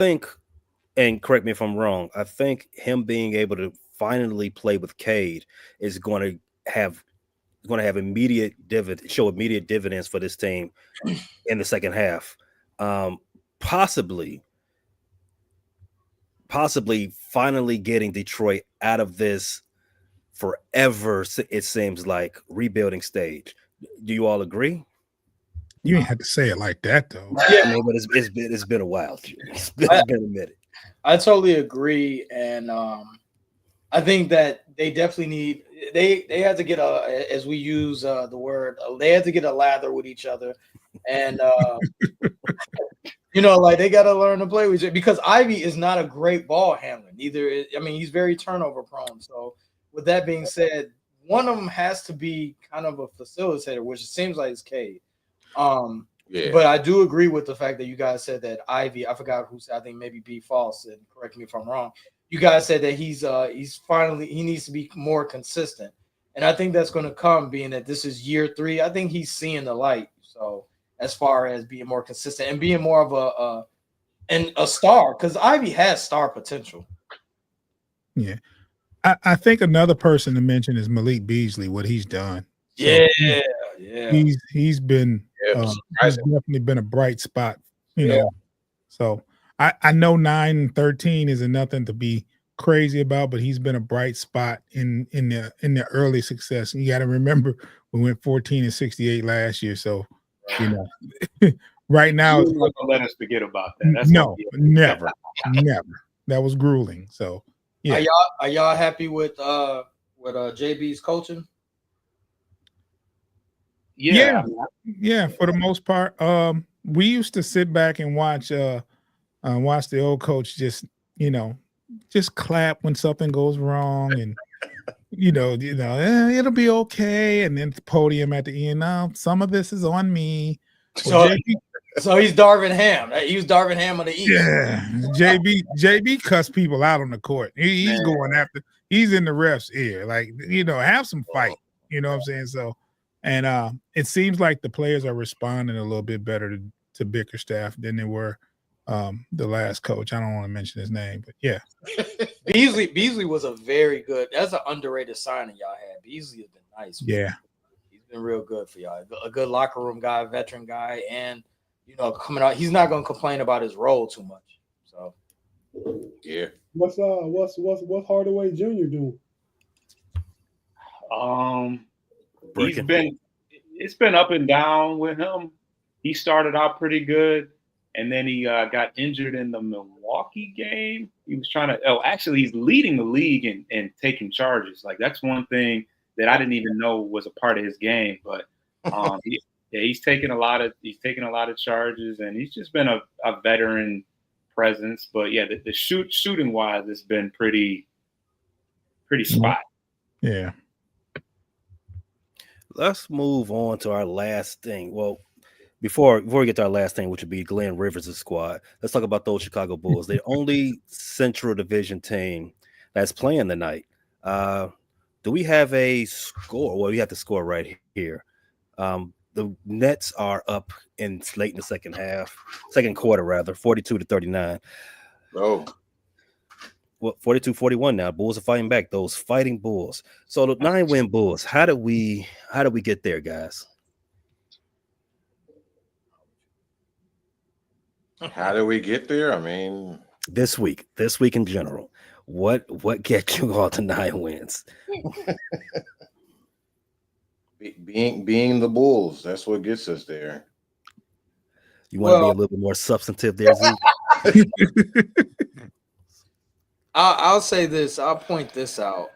think, and correct me if I'm wrong, I think him being able to finally play with Cade is have going to have immediate dividends for this team in the second half. Um, possibly, possibly finally getting Detroit out of this forever. It seems like rebuilding stage. Do you all agree? You ain't had to say it like that though. Yeah, I mean, but it's been a while. I, It's been a minute. I totally agree, and I think that they definitely need they had to get a as we use the word they had to get a lather with each other, and like they got to learn to play with it because Ivy is not a great ball handler. I mean, he's very turnover prone. So, with that being said, one of them has to be kind of a facilitator, which it seems like it's Cade. Yeah. But I do agree with the fact that you guys said that Ivy. I forgot who said. I think maybe B False. And correct me if I'm wrong. You guys said that he's finally he needs to be more consistent, and I think that's going to come being that this is year 3. I think he's seeing the light. So as far as being more consistent and being more of a star, because Ivy has star potential. Yeah. I think another person to mention is Malik Beasley, what he's done. So Yeah. he's been he's surprising. definitely been a bright spot, you Yeah. know. So I know 9 and 13 isn't nothing to be crazy about, but he's been a bright spot in the early success. And you got to remember we went 14 and 68 last year, so you know right now it's You're not gonna let us forget about that. That's no, gonna be never. That was grueling. So yeah. Are y'all happy with JB's coaching? Yeah. Yeah, for the most part. We used to sit back and watch the old coach just clap when something goes wrong and it'll be okay. And then the podium at the end, no, some of this is on me. So, so he's Darvin Ham. He was Darvin Ham of the East. Yeah, JB cuss people out on the court. He's going after. He's in the ref's ear. Like have some fight. You know what I'm saying? So, and it seems like the players are responding a little bit better to Bickerstaff than they were the last coach. I don't want to mention his name, but yeah. Beasley was a very good. That's an underrated signing y'all had. Beasley has been nice. Yeah, he's been real good for y'all. A good locker room guy, veteran guy, and coming out, he's not going to complain about his role too much. So, yeah. What's Hardaway Jr. doing? It's been up and down with him. He started out pretty good, and then he got injured in the Milwaukee game. He was trying to. Oh, actually, he's leading the league in taking charges. Like that's one thing that I didn't even know was a part of his game. But he's taken a lot of charges, and he's just been a veteran presence. But yeah, the shooting wise, it's been pretty spot. Yeah. Let's move on to our last thing. Well, before we get to our last thing, which would be Glenn Rivers' squad, let's talk about those Chicago Bulls. The only Central Division team that's playing tonight. Do we have a score? Well, we have the score right here. The Nets are up late in the second quarter rather, 42-39. Oh. Well, 42-41 now. Bulls are fighting back. Those fighting Bulls. So the 9-win Bulls. How do we get there, guys? How do we get there? I mean, this week in general, what gets you all to 9 wins? being the Bulls, that's what gets us there. You want to be a little bit more substantive there, Zeke? I'll say this. I'll point this out.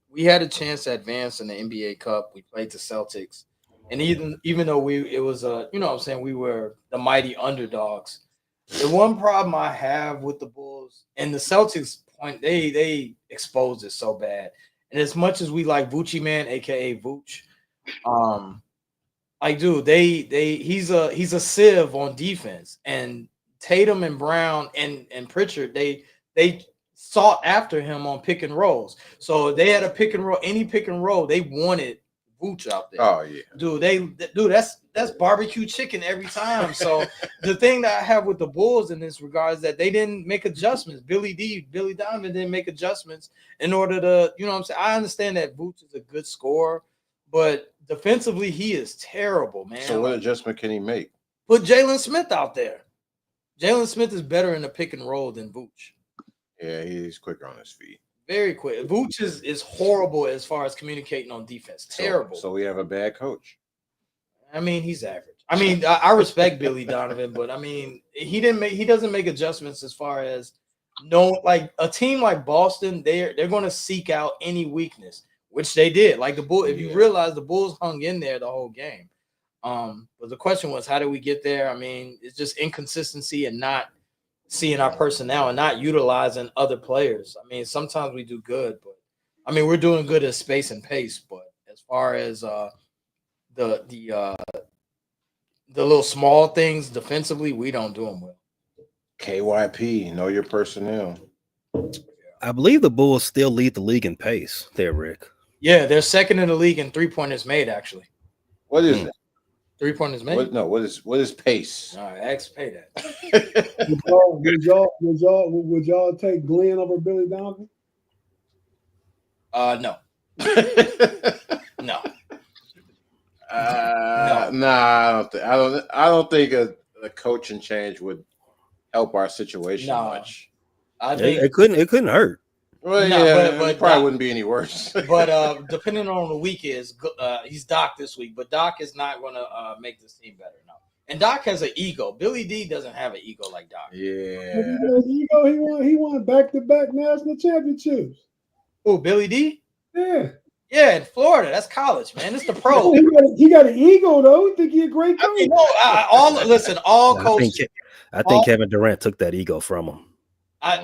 We had a chance to advance in the NBA Cup. We played the Celtics, and even though we were the mighty underdogs. The one problem I have with the Bulls and the Celtics point, they exposed it so bad. And as much as we like Vucci Man, aka Vooch, he's a sieve on defense. And Tatum and Brown and Pritchard, they sought after him on pick and rolls. So they had a pick and roll, any pick and roll, they wanted Vooch out there. Oh yeah. Dude, that's barbecue chicken every time. So the thing that I have with the Bulls in this regard is that they didn't make adjustments. Billy Donovan didn't make adjustments in order to, you know what I'm saying? I understand that Vooch is a good scorer, but defensively he is terrible, man. So what adjustment can he make? Put Jalen Smith out there. Jalen Smith is better in the pick and roll than Vooch. Yeah, he's quicker on his feet. Very quick. Vooch is horrible as far as communicating on defense. Terrible. So we have a bad coach. I mean, he's average. I mean, I respect Billy Donovan, but I mean, he doesn't make adjustments as far as like a team like Boston, they're going to seek out any weakness, which they did. Like the Bulls, if you realize the Bulls hung in there the whole game. But the question was, how did we get there? I mean, it's just inconsistency and not seeing our personnel and not utilizing other players. I mean, sometimes we do good, but I mean, we're doing good at space and pace. But as far as the little small things defensively, we don't do them well. KYP, know your personnel. I believe the Bulls still lead the league in pace there, Rick. Yeah, they're second in the league in 3-pointers made, actually. What is it? 3-pointers made? What is pace? All right, X pay that. Would y'all take Glenn over Billy Donovan? No. No. Nah, I don't think a coaching change would help our situation much. I think It couldn't hurt. Well, No, yeah, but it probably Doc- wouldn't be any worse. but depending on the week he's Doc this week, but Doc is not going to make this team better. No. And Doc has an ego. Billy D doesn't have an ego like Doc. Yeah. He won back-to-back national championships. Oh, Billy D? Yeah. Yeah, in Florida. That's college, man. It's the pro. He got an ego though. He think he a great coach. I mean, all coaches. I think Kevin Durant took that ego from him.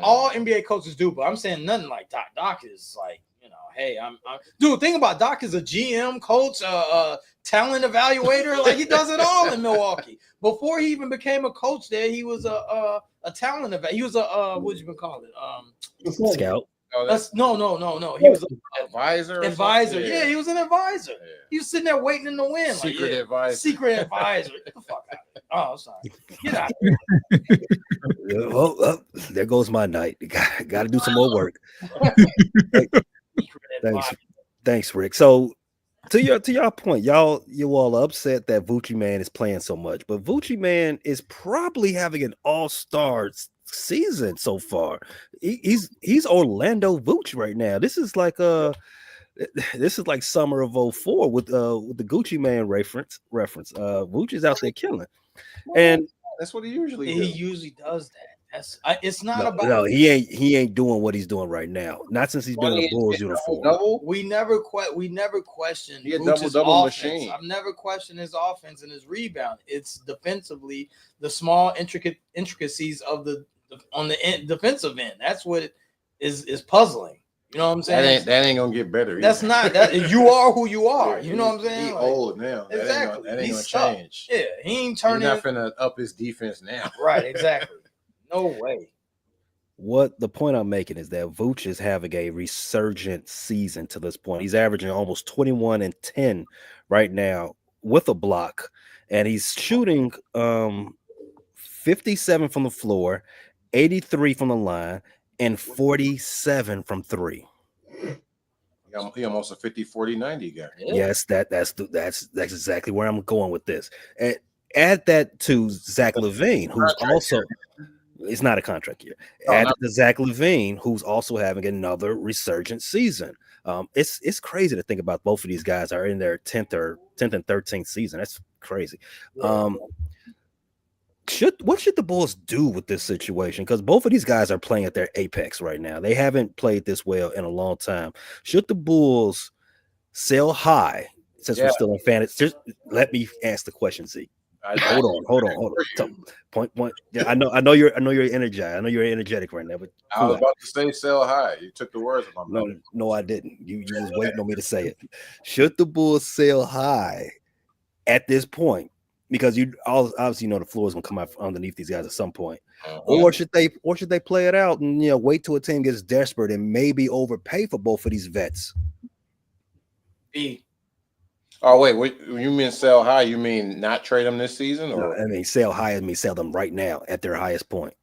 All NBA coaches do, but I'm saying nothing like Doc. Doc is like, hey, dude. Think about Doc is a GM, coach, talent evaluator. Like he does it all in Milwaukee. Before he even became a coach there, he was a talent evaluator. He was a what you been call it? Scout. No. He was an advisor. Advisor. Yeah, he was an advisor. Yeah. He was sitting there waiting in the wind. Secret advisor. Secret advisor. Get the fuck out of here. Oh, sorry. Get out of here. Oh, there goes my night. Got to do some more work. Thanks, Rick. So to your point, you all are upset that Vooch Man is playing so much, but Vooch Man is probably having an all-star season so far. He's Orlando Vooch right now. This is like summer of 2004 with the Gucci Man reference. Vooch is out there killing, and that's what he usually He does. usually does that. It's not about. No, he ain't doing what he's doing right now. Not since he's been in a Bulls uniform. Double. We never questioned He a Vooch's double offense. machine. I've never questioned his offense and his rebound. It's defensively the small intricacies of on the defensive end. That's what is puzzling. You know what I'm saying? That ain't gonna get better. That's not that. You are who you are. You know what I'm saying? He's Like, old now. Exactly. That ain't He's gonna stuck. change. Yeah, he ain't He's turning. not finna up his defense now. Right. Exactly. No way. What the point I'm making is that Vooch is having a resurgent season to this point. He's averaging almost 21 and 10 right now with a block, and he's shooting 57 from the floor, 83 from the line, and 47 from three. He almost a 50-40-90 guy. Yeah. Yes, that's exactly where I'm going with this. And add that to Zach LaVine, who's also it's not a contract year. Add to Zach LaVine, who's also having another resurgent season. It's crazy to think about both of these guys are in their 10th and 13th season. That's crazy. What should the Bulls do with this situation? Because both of these guys are playing at their apex right now. They haven't played this well in a long time. Should the Bulls sell high since we're still in fantasy? Just let me ask the question, Zeke. Hold on. Point. Yeah, I know you're energized. I know you're energetic right now. But I was about to say sell high. You took the words from my mouth. No, I didn't. You was waiting on me to say it. Should the Bulls sell high at this point? Because you obviously know the floor is gonna come out underneath these guys at some point. Or should they play it out and wait till a team gets desperate and maybe overpay for both of these vets? B. Oh wait, what you mean sell high? You mean not trade them this season, No, or I mean, sell high. I mean, sell them right now at their highest point.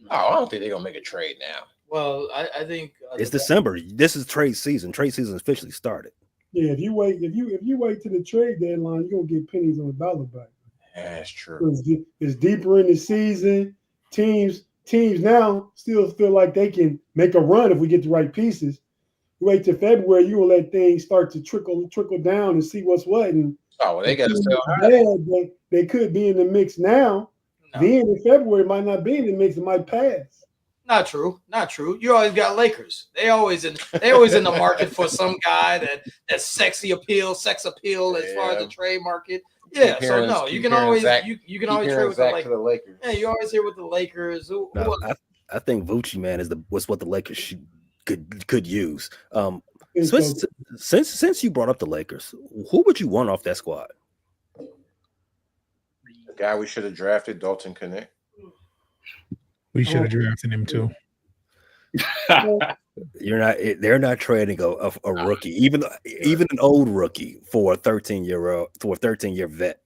oh, I don't think they're gonna make a trade now. Well, I think It's December. This is trade season. Trade season officially started. Yeah, if you wait to the trade deadline, you're gonna get pennies on the dollar back. That's true. It's deeper in the season. Teams now still feel like they can make a run if we get the right pieces. You wait till February, you will let things start to trickle down and see what's what. And Oh, well, they got to sell high. bad, they could be in the mix now. No. Then in February might not be in the mix. It might pass. Not true. Not true. You always got Lakers. They always in the market for some guy that's sex appeal as far as the trade market. Yeah. So no, you can always you can always trade with the Lakers. Yeah, you always hear with the Lakers. No, I think Vucci, man, was what the Lakers could use. Since you brought up the Lakers, who would you want off that squad? The guy we should have drafted, Dalton Connect. We should have drafted him too. They're not trading a rookie, even an old rookie for a 13-year vet.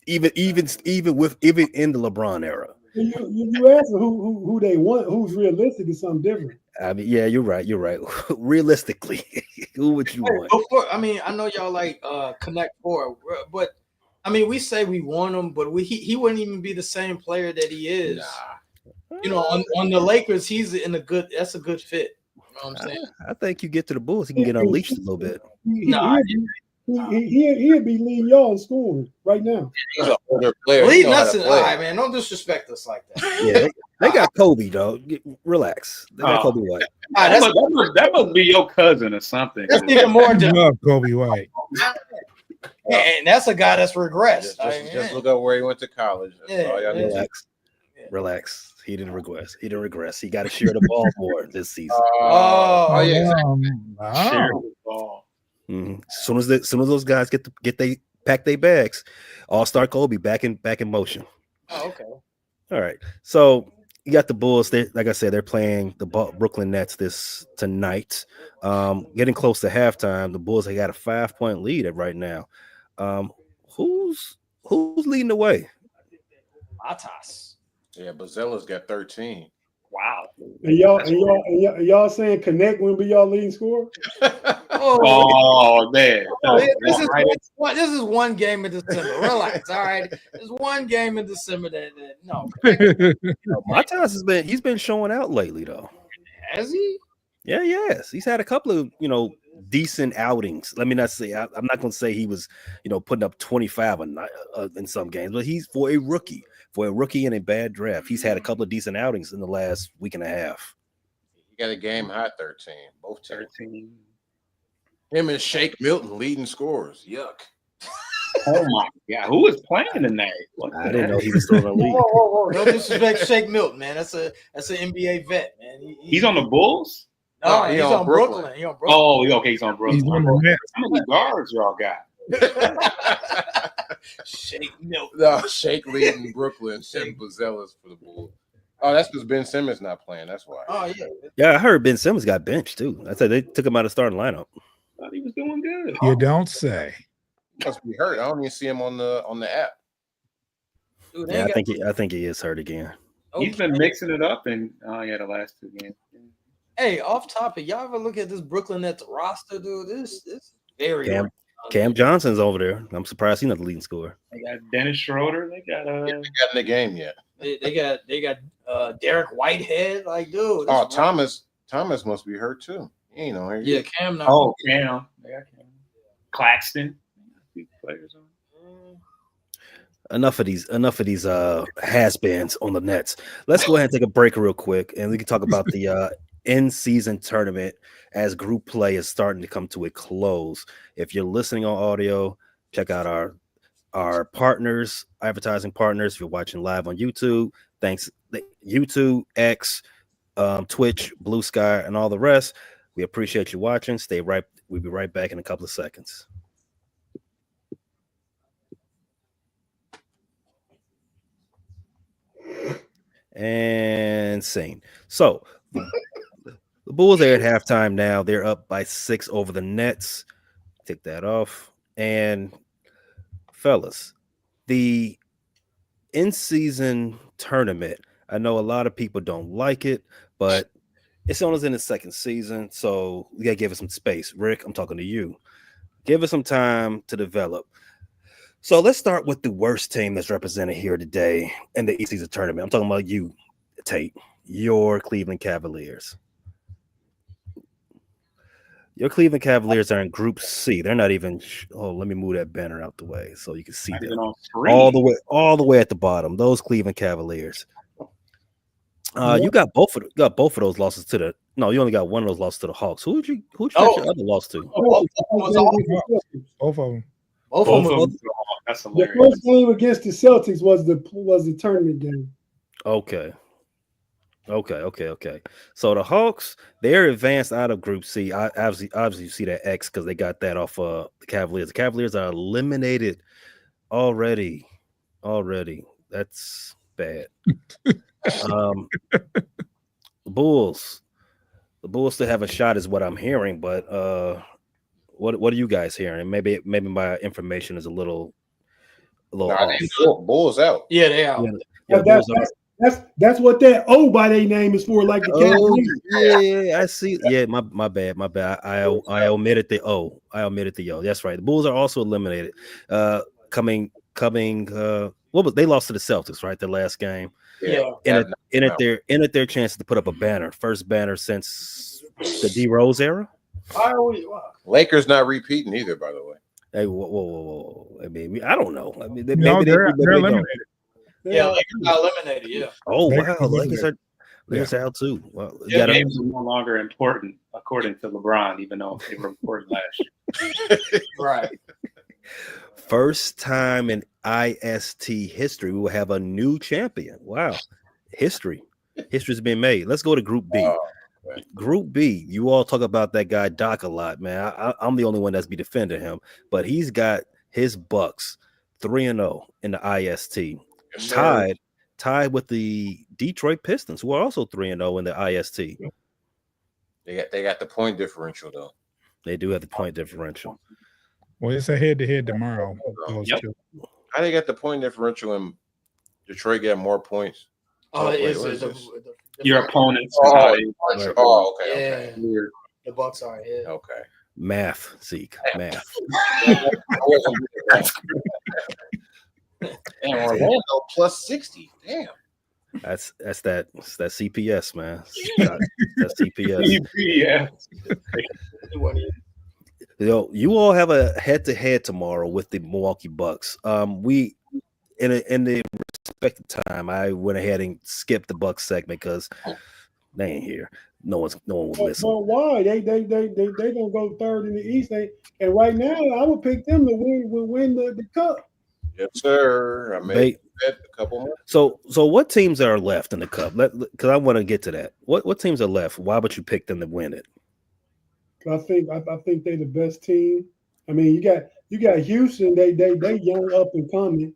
Even in the LeBron era. You ask who they want, who's realistic is something different. I mean, yeah, you're right. Realistically, who would you want? I mean, I know y'all like Connect Four, but I mean, we say we want him, but he wouldn't even be the same player that he is. Nah. You know, on the Lakers, that's a good fit. You know what I'm saying? I think you get to the Bulls, he can get unleashed a little bit. He'd be leading y'all in scoring right now. He's an older player. Leading us all right, man. Don't disrespect us like that. Yeah, they got Kobe, though. Relax. They got Kobe White. That must be your cousin or something. That's even more. I love Kobe White. And that's a guy that's regressed. Just look up where he went to college. That's all y'all need to Relax. He didn't regress. He got to share the ball more this season. yeah. Share the ball. Mm-hmm. As soon as those guys pack their bags, All-Star Kobe back in motion. Oh, okay. All right. So you got the Bulls. Like I said, they're playing the Brooklyn Nets tonight. Getting close to halftime. The Bulls have got a 5-point lead right now. Who's leading the way? Matas. Yeah, Bazella's got 13. Wow. And y'all saying Connect wouldn't be y'all leading scorer? Oh man. This is one game in December. Relax. All right. There's one game in December that no. Matas he's been showing out lately though. Has he? Yeah, yes. He's had a couple of, decent outings. Let me not say I'm not going to say he was, putting up 25 in some games, but he's for a rookie in a bad draft. He's had a couple of decent outings in the last week and a half. He got a game high 13. Both 13. Him and Shake Milton leading scorers. Yuck. Oh my God. Who was playing tonight? I didn't know he was still in the league. Whoa. No disrespect, Shake Milton, man. That's an NBA vet, man. He's on the Bulls? No, he's on Brooklyn. He's on Brooklyn. Oh, okay, he's on Brooklyn. He's on the Nets. How many guards y'all got? Shake Milton. No, Shake leading Brooklyn. Shake Bazella's for the Bulls. Oh, that's because Ben Simmons not playing. That's why. Oh, yeah. Yeah, I heard Ben Simmons got benched too. I said they took him out of starting lineup. Thought he was doing good. You don't say. Must be hurt. I don't even see him on the app. Dude, Yeah, I think he is hurt again. He's been mixing it up in the last 2 games. Hey, off topic, y'all ever look at this Brooklyn Nets roster, dude? This very Cam Johnson's over there. I'm surprised he's not the leading scorer. They got Dennis Schroeder. They got They got in the game yet. They got Derek Whitehead, like dude. Oh, Thomas must be hurt too. He ain't on here. Yeah, Cam. Cam. They got Cam. Claxton. Players on. Enough of these has-beens on the Nets. Let's go ahead and take a break real quick, and we can talk about the in-season tournament as group play is starting to come to a close. If you're listening on audio, check out our partners, advertising partners. If you're watching live on YouTube, thanks YouTube, X, Twitch, Blue Sky, and all the rest. We appreciate you watching. Stay right. We'll be right back in a couple of seconds. And scene. So the Bulls are at halftime now. They're up by 6 over the Nets. Take that off. And fellas, the in-season tournament, I know a lot of people don't like it, but it's only in the second season, so we gotta give it some space. Rick, I'm talking to you. Give it some time to develop. So let's start with the worst team that's represented here today in the season tournament. I'm talking about you, Tate, your Cleveland Cavaliers. Your Cleveland Cavaliers are in Group C. They're not even. Let me move that banner out the way so you can see Not them even on screen. all the way at the bottom. Those Cleveland Cavaliers. You got both of those losses to the. No, you only got one of those losses to the Hawks. Who'd you got your other loss to? Both of them. Both Both of of them. them. That's The hilarious. first game against the Celtics was the tournament game. Okay. So the Hawks, they're advanced out of Group C. Obviously, you see that X because they got that off the Cavaliers. The Cavaliers are eliminated already. That's bad. The Bulls still have a shot, is what I'm hearing. But what are you guys hearing? Maybe my information is a little Nah, off. they Bulls out. Yeah, they out. Yeah, the Bulls are. That's what that O by their name is for, like the Cavaliers. Yeah, I see. Yeah, my bad. I omitted the O. That's right. The Bulls are also eliminated. Coming. What was they lost to the Celtics, right? Their last game. Yeah. In it their chance to put up a banner, first banner since the D Rose era. Lakers not repeating either, by the way. Hey, whoa. I mean, I don't know. I mean, No, maybe they're maybe they don't. eliminated. Yeah, Lakers got eliminated. Yeah. Oh Lakers wow, eliminated. Lakers are out too. Well, you Yeah, gotta- games are no longer important according to LeBron, even though they were important last year. Right. First time in IST history, we will have a new champion. Wow, history's been made. Let's go to Group B. Group B, you all talk about that guy Doc a lot, man. I'm the only one that's be defending him, but he's got his Bucks 3-0 in the IST, tied with the Detroit Pistons, who are also 3-0 in the IST. They got the point differential though. They do have the point differential. Well, it's a head-to-head tomorrow. Those Yep. two. How they got the point differential and Detroit got more points? Oh, Wait, it's what is the this? Your opponents. Oh, okay. Weird. The Bucks are ahead. Okay. Math, Zeke, math. I wasn't Damn, Orlando plus 60. Damn. That's that CPS, man. That's CPS. Yeah. You all have a head-to-head tomorrow with the Milwaukee Bucks. We in the respective time, I went ahead and skipped the Bucks segment because they ain't here. No one will listen. But why? They gonna go third in the East. And right now, I would pick them to win the cup. Yes, sir. I made a couple more. So what teams are left in the cup? Because I want to get to that. What teams are left? Why would you pick them to win it? I think they're the best team. I mean, you got Houston. They young up and coming.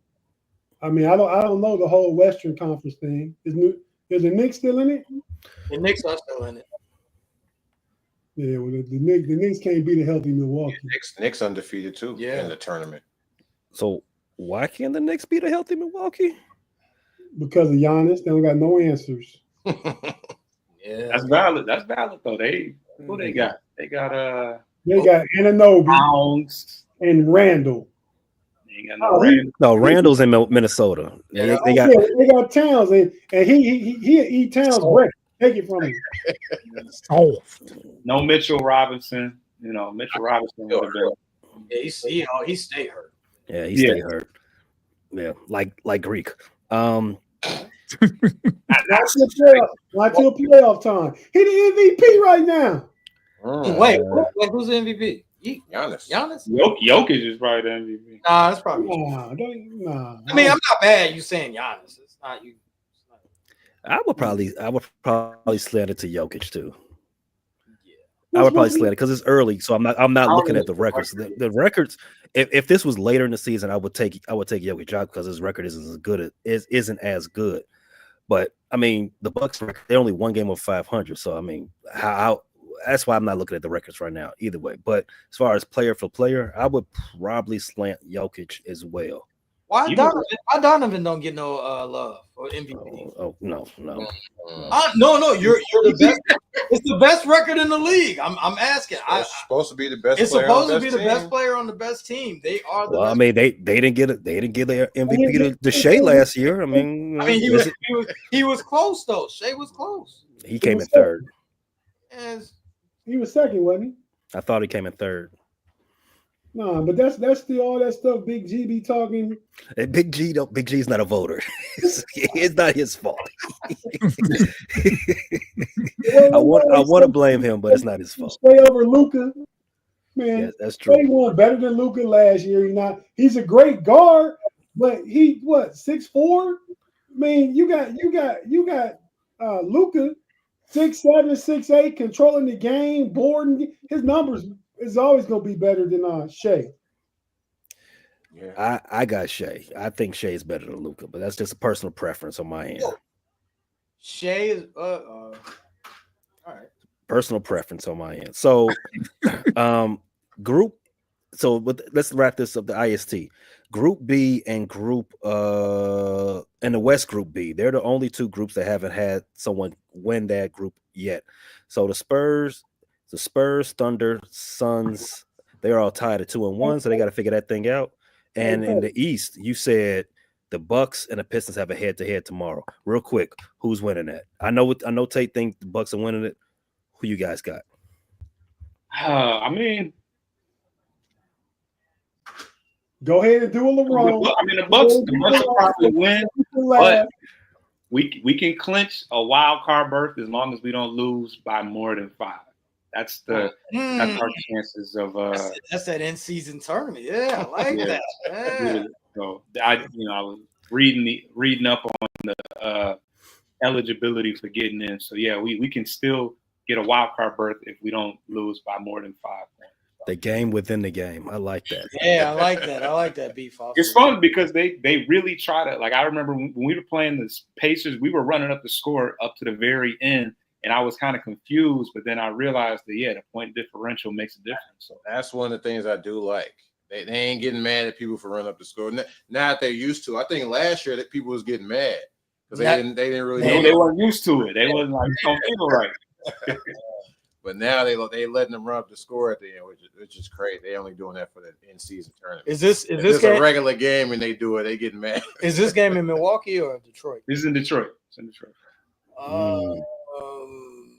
I mean, I don't know the whole Western Conference thing. Is the Knicks still in it? The Knicks are still in it. Yeah, well, the Knicks can't beat a healthy Milwaukee. Knicks undefeated too Yeah. in the tournament. So why can't the Knicks beat a healthy Milwaukee? Because of Giannis, they don't got no answers. Yeah. That's valid. That's valid though. Who they got? They got They got Anunoby Pounds. and Randall. They ain't got no Randall. No, Randall's in Minnesota. Yeah. They got They got Towns, and he eat Towns breakfast. Take it from him. Oh, No Mitchell Robinson. You know, Mitchell Robinson would have been. Yeah, he stayed hurt. yeah, he stayed hurt. Yeah, like Greek. Not till playoff time. He the MVP right now. Wait, who's the MVP? Giannis. Giannis? Jokic is probably the MVP. Nah, that's probably. Nah. I mean, I'm not bad. You saying Giannis? It's not you. I would probably slant it to Jokic too. Yeah. I would probably slant it because it's early, so I'm not looking at the records. The records. If this was later in the season, I would take Jokic out because his record isn't as good. But I mean, the Bucks, they're only one game of 500. So I mean, how that's why I'm not looking at the records right now either way. But as far as player for player, I would probably slant Jokic as well. Why Donovan don't get no love for MVP? Oh no. No, you're the best. It's the best record in the league. I'm asking. It's supposed to be the best. It's player supposed on to be the the best best player on the best team. They are the Well, best. I mean, they didn't get it. They didn't give their MVP to Shea last year. I mean, he was close though. Shea was close. he came in third. Yes. He was second, wasn't he? I thought he came in third. Nah, but that's still all that stuff Big G be talking. And Big G's not a voter. It's not his fault. I want to blame him, but it's not his fault. Stay over Luka. Man, Yeah, that's true. He won better than Luka last year. He's a great guard, but he 6'4"? I mean, you got Luka 6'7", 6'8", controlling the game, boarding. His numbers is always gonna be better than Shea. Yeah. I got Shea. I think Shea is better than Luka, but that's just a personal preference on my end. Shea is all right. Personal preference on my end. So, group. So, let's wrap this up. The IST Group B and Group and the West Group B. They're the only two groups that haven't had someone win that group yet. So the Spurs, Thunder, Suns, they're all tied at 2-1. So they got to figure that thing out. And in the East, you said the Bucks and the Pistons have a head-to-head tomorrow. Real quick, who's winning that? I know Tate thinks the Bucks are winning it. Who you guys got? I mean, Go ahead and do a LeBron. the Bucks will probably win, but we can clinch a wild card berth as long as we don't lose by more than 5. That's our chances of. That's that in season tournament. Yeah, I like that. Yeah. So I was reading up on the eligibility for getting in. So yeah, we can still get a wild card berth if we don't lose by more than 5 points. The game within the game. I like that. Yeah, I like that. I like that, Beef. It's fun because they really try to, like, I remember when we were playing the Pacers, we were running up the score up to the very end, and I was kind of confused, but then I realized that, the point differential makes a difference. So That's one of the things I do like. They ain't getting mad at people for running up the score. Now that they're used to. I think last year that people was getting mad because they didn't really know. they weren't used to it. They wasn't like, don't feel right. But now they letting them run up the score at the end, which is crazy. They only doing that for the in-season tournament. Is this game a regular game and they do it? They get mad. Is this game in Milwaukee or Detroit? This is in Detroit. It's in Detroit.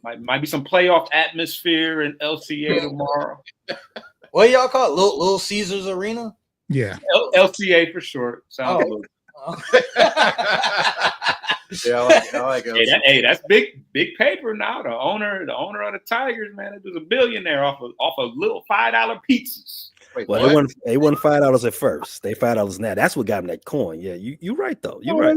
Might be some playoff atmosphere in LCA tomorrow. What y'all call it? Little Caesars Arena? Yeah. LCA for short. Sounds good. Yeah, I like it. Hey, that's big paper now. The owner of the Tigers, man, it was a billionaire off of little $5 pizzas. Wait, Well, they won $5 at first. They $5 now. That's what got them that coin. Yeah, you right though. You're right.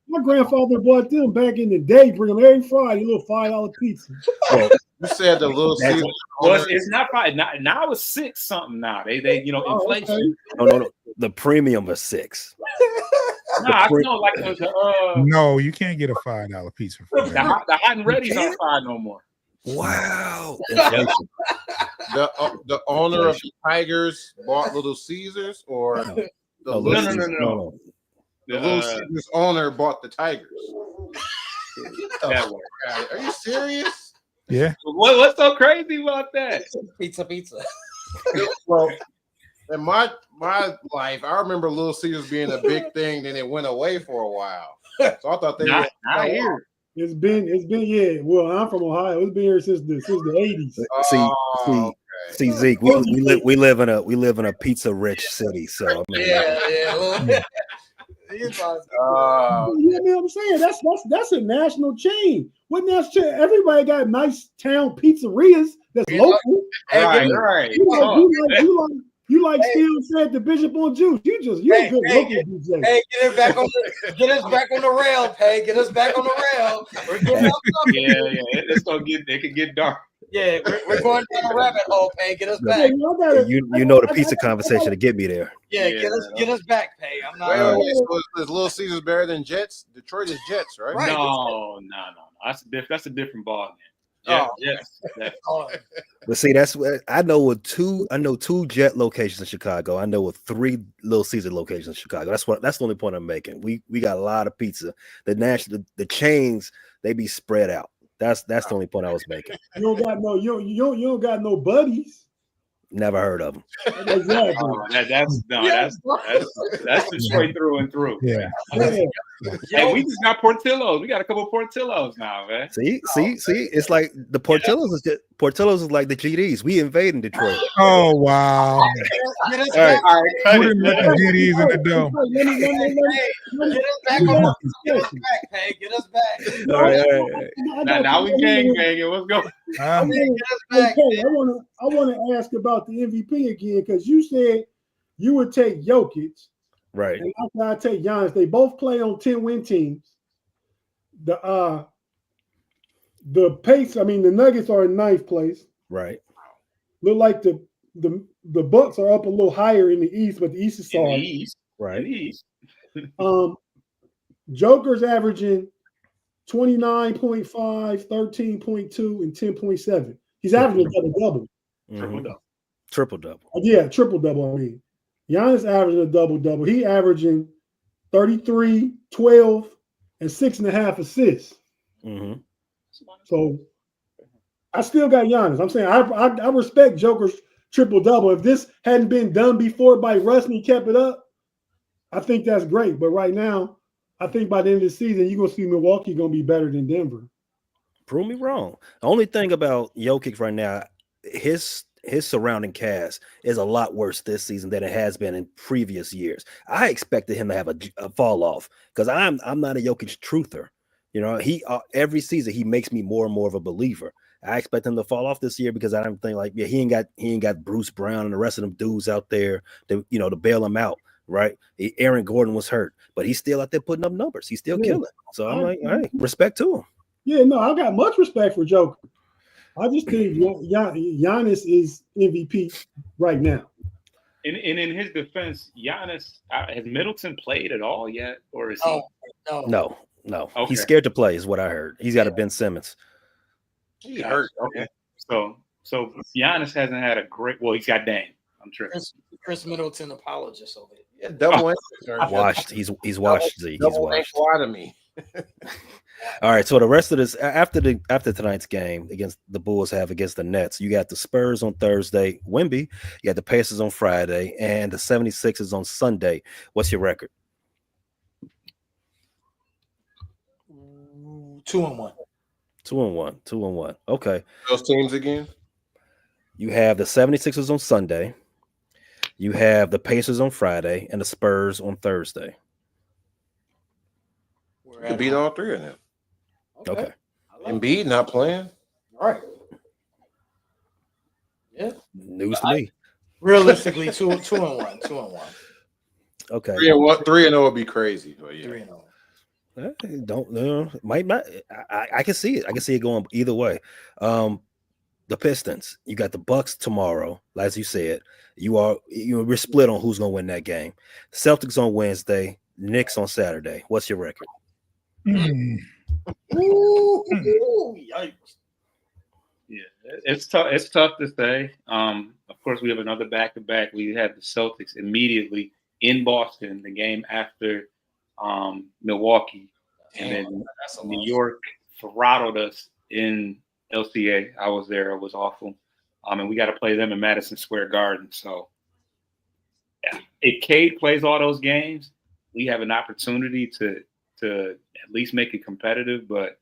My grandfather bought them back in the day. Bring them every Friday, a little $5 pizza. Well, You said the little Caesars. Well, it's not 5. Now it's 6 something now. They inflation. Okay. no. The premium is 6. I know, like the No, you can't get a $5 pizza for that. hot and ready's not 5 no more. Wow. The owner of the Tigers bought Little Caesars, or the No. The Little Caesars owner bought the Tigers. That way. Are you serious? Yeah. What's so crazy about that? Pizza. Well, in my life, I remember Little Caesars being a big thing. Then it went away for a while. So I thought they Not were here. It's been yeah. Well, I'm from Ohio. It's been here since the 80s. See, Zeke, we live in a pizza rich city. So I mean, Yeah. You know what I'm saying? That's a national chain. What national chain? Everybody got nice town pizzerias that's local. Right. You like Steve said, the Bishop on Juice. You're a good local DJ. Hey, get us back on the rail, Pay. Get us back on the rail. We're getting Yeah. It could get dark. Yeah, we're going down a rabbit hole, Pay. Get us back. you know the pizza conversation to get me there. Yeah, get us back, Pay. I'm not. Wait, so is Little Caesars better than Jets? Detroit is Jets, right? Right. No. That's a different ball game. Yeah, Oh. yes. Oh, But see, that's what I know. I know two jet locations in Chicago. I know of three Little Caesar locations in Chicago. That's the only point I'm making. We got a lot of pizza. The chains, they be spread out. That's the only point I was making. You don't got no you don't got no buddies. Never heard of them. Exactly. That's Detroit through and through. Yeah. Yeah. Hey, we just got Portillo's. We got a couple Portillo's now, man. See. It's like the Portillo's is like the GDs. We invading Detroit. Oh wow. Get us All right. back. Who didn't let the GDs in the dome? Get us back. Get us back, Pay. Get us back. All right. Now we gang banging. Let's go. Huh? Get us back. Okay, I want to ask about the MVP again because you said you would take Jokic Right. and I take Giannis. They both play on 10-win teams. The Nuggets are in ninth place. Right. Look like the Bucks are up a little higher in the East, but the East is In the soft. East. Right. In the East. Joker's averaging 29.5, 13.2, and 10.7. He's averaging a double-double. Mhm. Triple-double. Yeah, triple-double, I mean. Giannis averaging a double-double. He averaging 33, 12, and 6.5 assists. Mm-hmm. So I still got Giannis. I'm saying I respect Joker's triple-double. If this hadn't been done before by Russ and he kept it up, I think that's great. But right now, I think by the end of the season, you're going to see Milwaukee going to be better than Denver. Prove me wrong. The only thing about Jokic right now, his surrounding cast is a lot worse this season than it has been in previous years. I expected him to have a fall off because I'm not a Jokic truther. You know, he every season he makes me more and more of a believer. I expect him to fall off this year because I don't think he ain't got Bruce Brown and the rest of them dudes out there to bail him out. Right, Aaron Gordon was hurt, but he's still out there putting up numbers. He's still killing. So I'm like, all right, respect to him. Yeah, no, I got much respect for Joker. I just think Giannis is MVP right now. And in his defense, Giannis, has Middleton played at all yet, or is he? No. No. Okay. He's scared to play, is what I heard. He's got a Ben Simmons. He hurt. Okay. So Giannis hasn't had a great. Well, he's got Dame. I'm tripping. Chris Middleton apologist over here. Yeah, double Washed. He's washed. Z. He's double washed. to me. All right. So the rest of this after tonight's game against the Bulls have against the Nets, you got the Spurs on Thursday, Wemby. You got the Pacers on Friday, and the 76ers on Sunday. What's your record? 2-1. 2-1. Okay. Those teams again. You have the 76ers on Sunday. You have the Pacers on Friday and the Spurs on Thursday. You could beat all three of them. Okay. Embiid not playing. All right. Yeah. News to me. Realistically, 2-1. 2-1. Okay. 3-0 would be crazy. But yeah. 3-0. Don't know. Might not. I can see it. I can see it going either way. The Pistons. You got the Bucks tomorrow, as you said. We're split on who's gonna win that game. Celtics on Wednesday. Knicks on Saturday. What's your record? Mm. Ooh, yikes. Yeah, it's tough. It's tough to say. Of course, we have another back-to-back. We have the Celtics immediately in Boston, the game after Milwaukee, and then New York throttled us in LCA. I was there. It was awful. And we got to play them in Madison Square Garden. So, yeah. If Cade plays all those games, we have an opportunity to at least make it competitive. But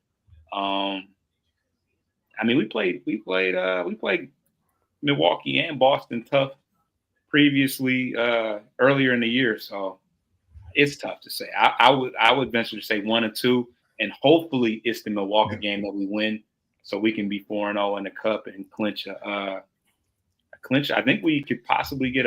we played Milwaukee and Boston tough previously earlier in the year. So it's tough to say. I would venture to say 1-2, and hopefully it's the Milwaukee game that we win, so we can be 4-0 in the cup and clinch a clinch. I think we could possibly get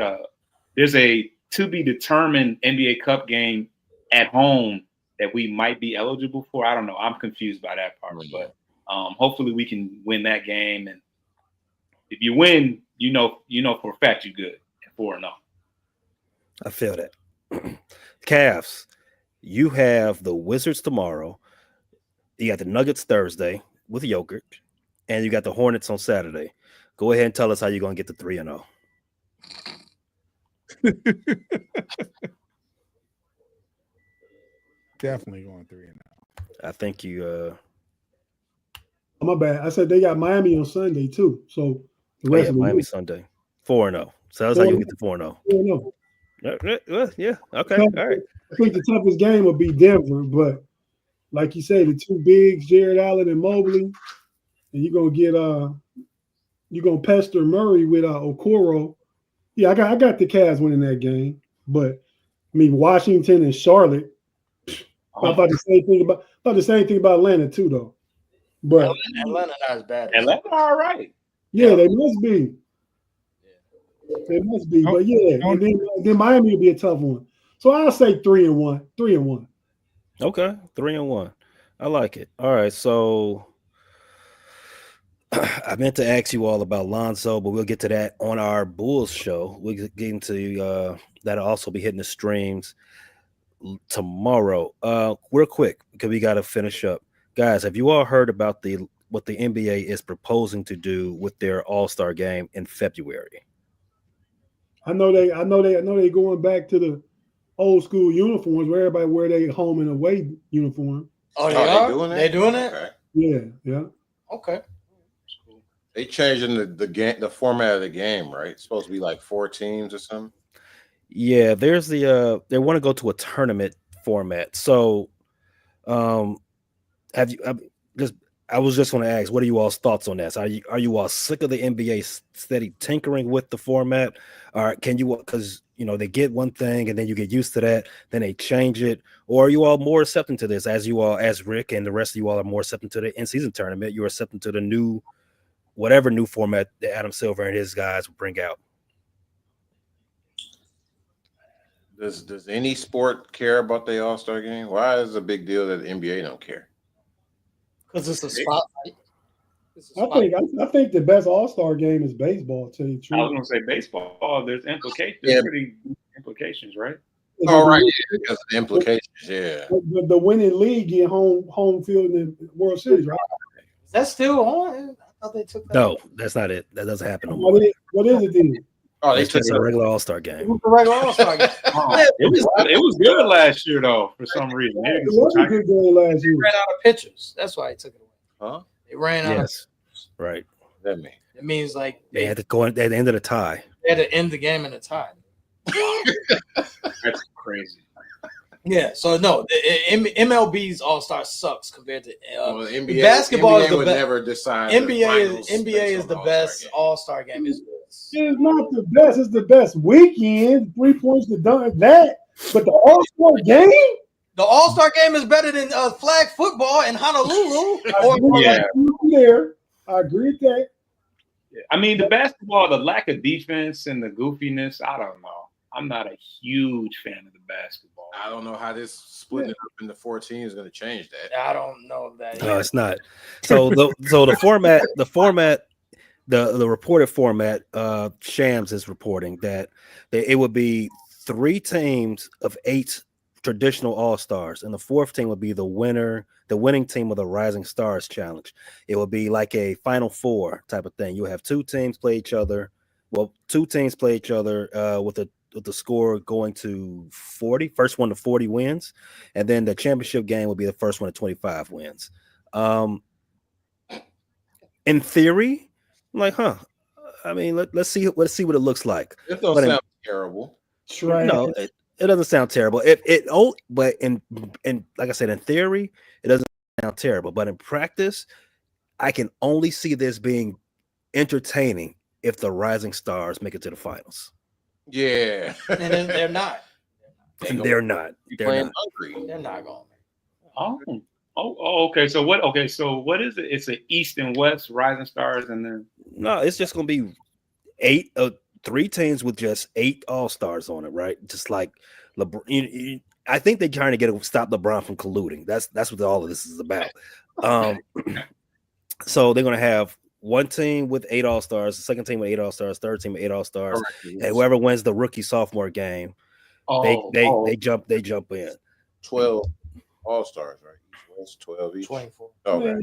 there's a to be determined NBA Cup game at home that we might be eligible for. I don't know. I'm confused by that part, but hopefully we can win that game. And if you win, you know for a fact you're good at 4-0. I feel that. Cavs, you have the Wizards tomorrow. You got the Nuggets Thursday with Jokic. and you got the Hornets on Saturday. Go ahead and tell us how you're going to get to 3-0. Definitely going 3-0. I think you. Oh, my bad. I said they got Miami on Sunday too. So the rest of the Miami week, Sunday 4-0. So that's how you get to 4-0. 4-0. Yeah. Okay. So, All right. I think the toughest game will be Denver, but like you say, the two bigs, Jared Allen and Mobley, and you're gonna pester Murray with Okoro. Yeah, I got the Cavs winning that game, but I mean Washington and Charlotte. I thought the same thing about Atlanta too, though. But Atlanta not as bad. Atlanta, all right. yeah, they must be. They must be. But yeah, and then Miami will be a tough one. So I'll say 3-1. 3-1. Okay, 3-1. I like it. All right, so I meant to ask you all about Lonzo, but we'll get to that on our Bulls show. We'll get into that'll also be hitting the streams tomorrow. Real quick, because we got to finish up. Guys, have you all heard about what the NBA is proposing to do with their All-Star game in February? I know they going back to the old school uniforms where everybody wear their home and away uniform. Oh, they they doing They doing it? Okay. Yeah. Okay. They changing the game, the format of the game, right? It's supposed to be like 4 teams or something. Yeah, there's they want to go to a tournament format. So, I was just going to ask, what are you all's thoughts on that? Are you all sick of the NBA steady tinkering with the format, or can you, because they get one thing and then you get used to that, then they change it, or are you all more accepting to this, as Rick and the rest of you all are more accepting to the in-season tournament? You're accepting to the new, whatever new format that Adam Silver and his guys will bring out. Does any sport care about the All-Star game? Why is it a big deal that the NBA don't care? Because it's a spotlight. I think the best All-Star game is baseball. To tell you the truth. I was going to say baseball. There's implications. Yeah. There's pretty implications, right? Oh, right. Yeah, because of the implications. Yeah. The winning league get home field in the World Series, right? Is that still on? I thought they took that. No, that's not it. That doesn't happen no more. What is it then? Oh, they It's took just a regular All-Star game. It was the regular All-Star game. It was good last year, though, for some reason. It was a good game last year. They ran out of pitchers. That's why they took it away. Huh? They ran out. Yes, right. That mean. It means like They had to go in at the end of the tie. they had to end the game in a tie. That's crazy. Yeah. So no, MLB's All-Star sucks compared to Well, NBA, basketball is NBA the would best. never decide. NBA is the best All-Star game. It's not the best. It's the best weekend. 3 points to dunk that. But the All-Star game? The All-Star game is better than flag football in Honolulu. I agree with that. I mean, the basketball, the lack of defense and the goofiness, I don't know. I'm not a huge fan of the basketball. I don't know how this splitting it up into 4 teams is going to change that. I don't know that. No, it's not. So the format, the reported format, Shams is reporting that it would be 3 teams of 8 traditional All-Stars, and the 4th team would be the winning team of the Rising Stars Challenge. It would be like a Final Four type of thing. You have 2 teams play each other. Well, 2 teams play each other with the score going to 40. First one to 40 wins, and then the championship game will be the first one to 25 wins. In theory, I'm like, I mean, let's see what it looks like. It don't sound terrible. Right. No, it doesn't sound terrible. But in like I said, in theory, it doesn't sound terrible. But in practice, I can only see this being entertaining if the Rising Stars make it to the finals. Yeah, and then they're not. They're not. Playing hungry. They're not going. Okay. So what? Okay, so what is it? It's an East and West Rising Stars, and then no, it's just going to be 3 teams with just 8 All-Stars on it, right? Just like LeBron. I think they're trying to stop LeBron from colluding. That's what all of this is about. So they're going to have 1 team with 8 All-Stars, the second team with 8 All-Stars, third team with 8 All-Stars, and whoever wins the rookie sophomore game, they jump in. 12 All-Stars, right? That's 12 each. 24. Okay. Man,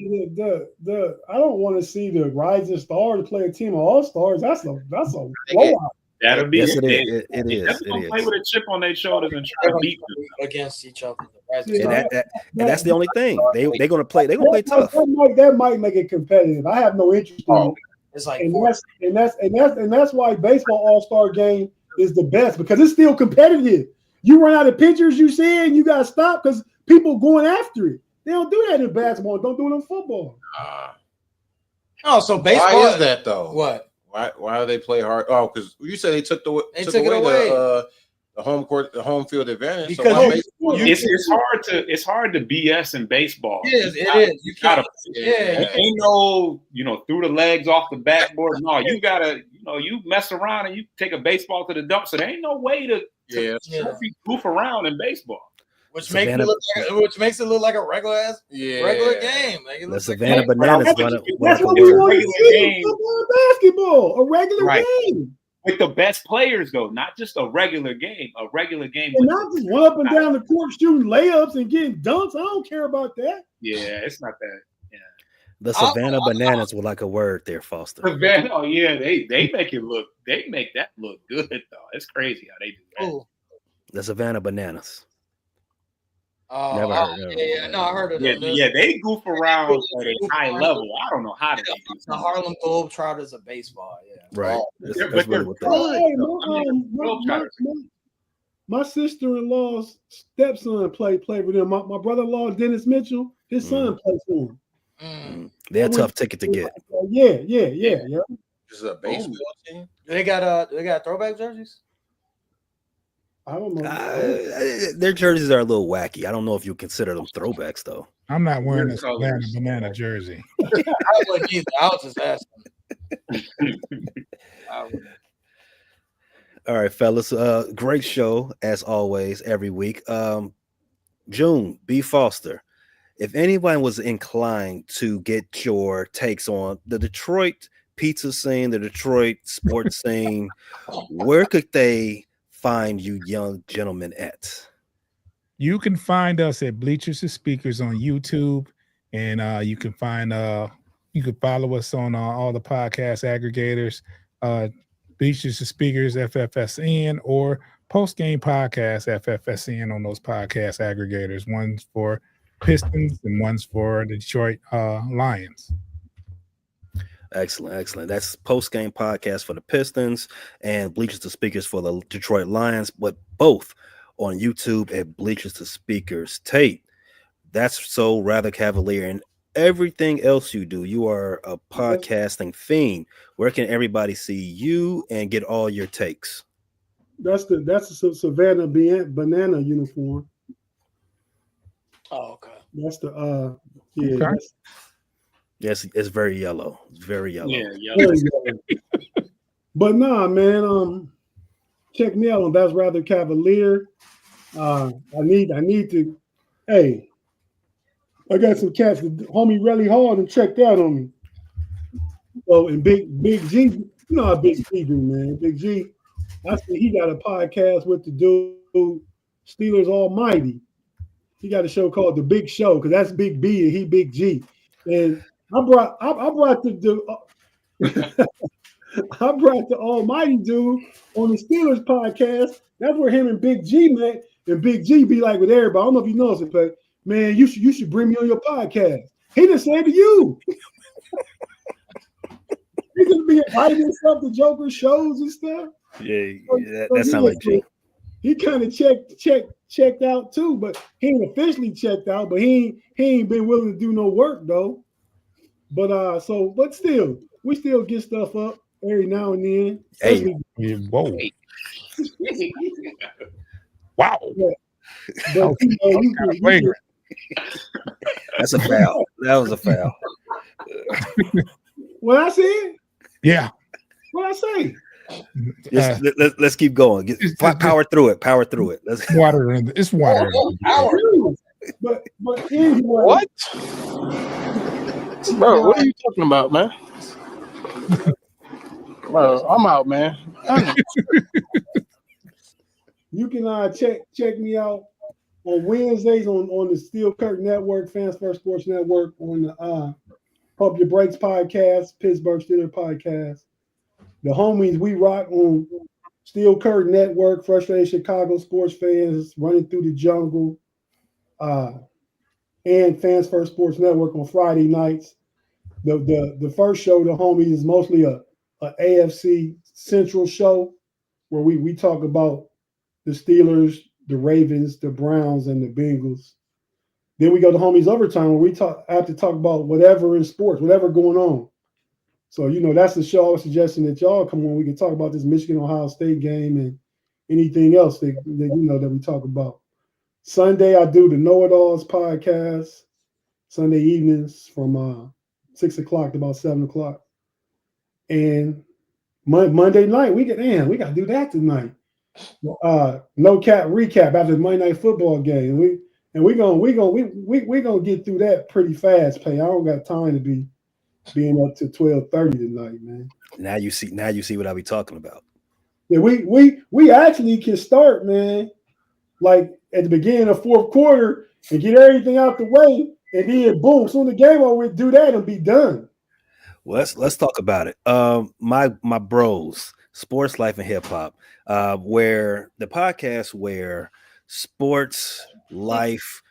the I don't want to see the rising star to play a team of all stars. That's a blowout. That'll be Yes, it they- is. It they is. definitely It gonna play is. with a chip on their shoulders and try They're to gonna beat them. play against each other. The Rising Yeah. Stars. And that's the only thing. They're gonna play. They're gonna play tough. That might make it competitive. I have no interest in it. It's like And 4. that's why baseball all-star game is the best because it's still competitive. You run out of pitchers, you see it, and you gotta stop because people going after it. They don't do that in basketball. Don't do it in football. Oh, so baseball. Why is that though? What? Why do they play hard? Oh, because you said they took away the home court, the home field advantage. Because so why baseball? It's hard to BS in baseball. It is. You gotta, Yeah. ain't no, through the legs off the backboard. No, you gotta, you mess around and you take a baseball to the dump. So there ain't no way to goof around in baseball. Which makes it look like a regular game. Like, The Savannah Bananas run up That's what the we court. want to see. Football, basketball, a regular game. With the best players, though, not just a regular game. A regular game. And not just run up and down the court shooting layups and getting dunks. I don't care about that. Yeah, it's not that. Yeah. The Savannah Bananas were like a word there, Foster. Savannah, oh yeah, they make it look. They make that look good though. It's crazy how they do that. Ooh. The Savannah Bananas. Oh, Never heard of yeah, no, I heard of them. Yeah, they goof around at a high level. I don't know how to do The Harlem Globetrotters of baseball. Yeah. Right. Oh, That's but really they're what good. Hey, my sister-in-law's stepson played with them. My brother-in-law, Dennis Mitchell, his son plays for him. They're a tough ticket to get. Yeah. This is a baseball team. They got throwback jerseys. I don't know. Their jerseys are a little wacky. I don't know if you consider them throwbacks though. I'm not wearing a Savannah Banana jersey. I wouldn't either. I was just asking. All right, fellas. Great show as always every week. June B. Foster. If anyone was inclined to get your takes on the Detroit pizza scene, the Detroit sports scene, where could they find you young gentlemen at? You can find us at Bleachers to Speakers on YouTube, and you can follow us on all the podcast aggregators, Bleachers to Speakers FFSN or Post Game Podcast FFSN on those podcast aggregators. One's for Pistons and one's for the Detroit Lions. Excellent. That's Post Game Podcast for the Pistons and Bleachers to Speakers for the Detroit Lions, but both on YouTube at Bleachers to Speakers. Tate, that's so rather cavalier. And everything else you do, you are a podcasting fiend. Where can everybody see you and get all your takes? That's the Savannah Banana uniform. Oh, okay. That's the Okay. that's Yes, it's very yellow. It's very yellow. Yeah. very good. But nah, man. Check me out on That's Rather Cavalier. I need to. Hey, I got some cats. Homie Relly Hall and checked out on me. Oh, and Big G, you know how Big G do, man. Big G, I see he got a podcast with the dude Steelers Almighty. He got a show called The Big Show because that's Big B and he Big G. And I brought the I brought the Almighty dude on the Steelers podcast. That's where him and Big G met. And Big G be like with everybody. I don't know if you know it, but man, you should bring me on your podcast. He just said to you. He's gonna be invited and stuff to Joker shows and stuff. Yeah, So that sounds like G. He kind of checked out too, but he ain't officially checked out. But he ain't been willing to do no work though. But still, we still get stuff up every now and then. Hey. Whoa. Wow. But Flagrant. That's a foul. That was a foul. what I said? Yeah. What I say? Let's keep going. Power through it. Power through it. Let's Water in it's water. But anyway, What? Bro, what are you talking about, man? Bro, I'm out, man. you can check me out on Wednesdays on the Steel Curtain Network, Fans First Sports Network, on the Pump Your Brakes podcast, Pittsburgh Steelers podcast. The homies we rock on Steel Curtain Network, Frustrated Chicago Sports Fans, Running Through the Jungle, and Fans First Sports Network on Friday nights. The first show, the homies, is mostly a AFC Central show where we talk about the Steelers, the Ravens, the Browns, and the Bengals. Then we go to homies overtime where we have to talk about whatever in sports, whatever going on. So, that's the show I was suggesting that y'all come on. We can talk about this Michigan-Ohio State game and anything else that we talk about. Sunday, I do the Know-It-Alls podcast, Sunday evenings from 6 o'clock to about 7 o'clock. And Monday night, we got to do that tonight. No cap recap after the Monday Night Football game. We're gonna get through that pretty fast. I don't got time to be being up to 12:30 tonight, man. Now you see what I be talking about. Yeah, we actually can start, man, like at the beginning of fourth quarter and get everything out the way, and then boom, soon the game over, do that and be done. Well, let's talk about it. My bros, Sports Life and Hip Hop, where the podcast where sports, life,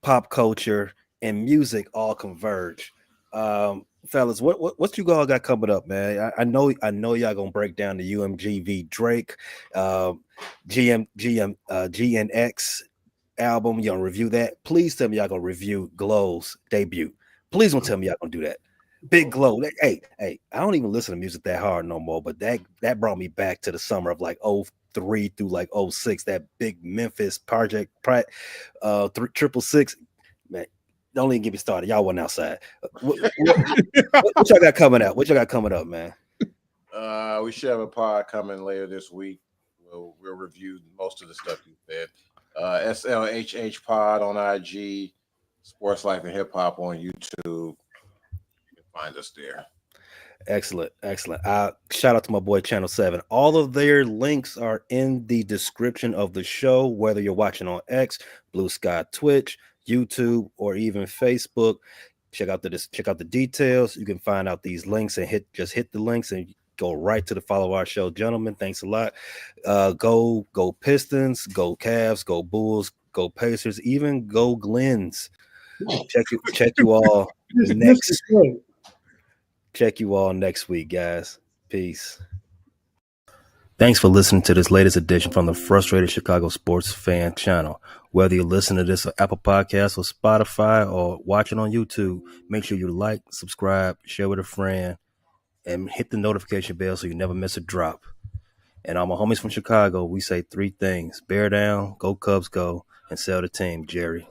pop culture, and music all converge. Fellas, what you all got coming up, man? I know y'all gonna break down the UMGV Drake, GNX album. You gonna review that? Please tell me y'all gonna review Glow's debut. Please don't tell me y'all gonna do that. Big Glow. Hey, I don't even listen to music that hard no more, but that brought me back to the summer of like 03 through like 06. That big Memphis project, 666. Man, don't even get me started. Y'all went outside. What y'all got coming out? What y'all got coming up, man? We should have a pod coming later this week. We'll review most of the stuff you said. SLHH Pod on IG, Sports Life and Hip Hop on YouTube. Find us there. Excellent. Shout out to my boy Channel 7. All of their links are in the description of the show, whether you're watching on X, Blue Sky, Twitch, YouTube, or even Facebook. Check out the details. You can find out these links and hit the links and go right to the follow our show. Gentlemen, thanks a lot. Go Pistons, go Cavs, go Bulls, go Pacers, even go Glens. Check you all next. Check you all next week, guys. Peace. Thanks for listening to this latest edition from the Frustrated Chicago Sports Fan channel. Whether you listen to this on Apple Podcasts or Spotify or watch it on YouTube, make sure you like, subscribe, share with a friend, and hit the notification bell so you never miss a drop. And all my homies from Chicago, we say 3 things: bear down, go Cubs go, and sell the team, Jerry.